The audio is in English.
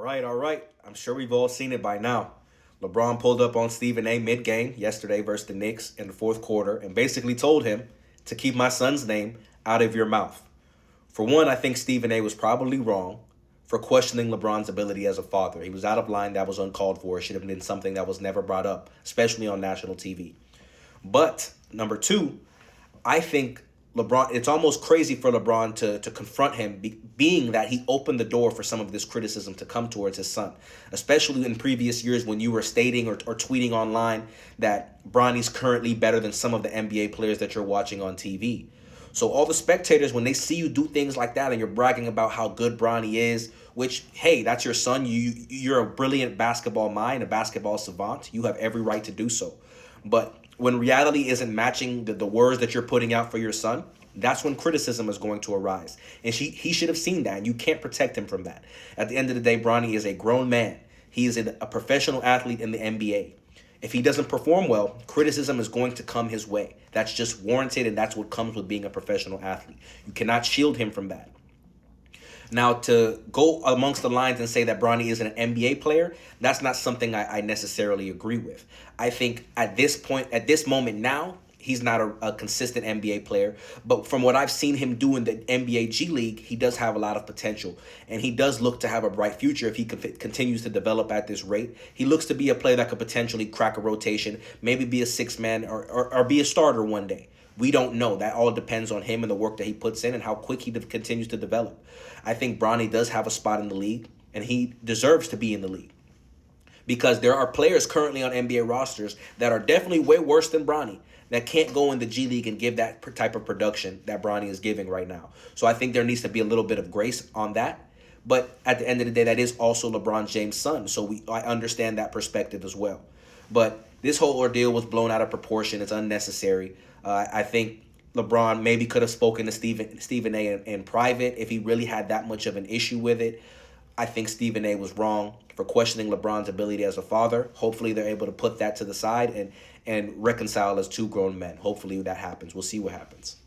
All right. I'm sure we've all seen it by now. LeBron pulled up on Stephen A mid-game yesterday versus the Knicks in the fourth quarter and basically told him to keep my son's name out of your mouth. For one, I think Stephen A was probably wrong for questioning LeBron's ability as a father. He was out of line. That was uncalled for. It should have been something that was never brought up, especially on national TV. But number two, I think LeBron, it's almost crazy for LeBron to confront him, being that he opened the door for some of this criticism to come towards his son, especially in previous years when you were stating or tweeting online that Bronny's currently better than some of the NBA players that you're watching on TV. So all the spectators, when they see you do things like that and you're bragging about how good Bronny is, which, hey, that's your son. You're a brilliant basketball mind, a basketball savant. You have every right to do so. But when reality isn't matching the words that you're putting out for your son, that's when criticism is going to arise. And he should have seen that, and you can't protect him from that. At the end of the day, Bronny is a grown man. He is a professional athlete in the NBA. If he doesn't perform well, criticism is going to come his way. That's just warranted, and that's what comes with being a professional athlete. You cannot shield him from that. Now, to go amongst the lines and say that Bronny isn't an NBA player, that's not something I necessarily agree with. I think at this point, at this moment now, he's not a consistent NBA player. But from what I've seen him do in the NBA G League, he does have a lot of potential. And he does look to have a bright future if he continues to develop at this rate. He looks to be a player that could potentially crack a rotation, maybe be a six-man or be a starter one day. We don't know. That all depends on him and the work that he puts in and how quick he continues to develop. I think Bronny does have a spot in the league, and he deserves to be in the league. Because there are players currently on NBA rosters that are definitely way worse than Bronny that can't go in the G League and give that type of production that Bronny is giving right now. So I think there needs to be a little bit of grace on that. But at the end of the day, that is also LeBron James' son. So I understand that perspective as well. But this whole ordeal was blown out of proportion. It's unnecessary. I think LeBron maybe could have spoken to Stephen A in private if he really had that much of an issue with it. I think Stephen A was wrong for questioning LeBron's ability as a father. Hopefully they're able to put that to the side and reconcile as two grown men. Hopefully that happens. We'll see what happens.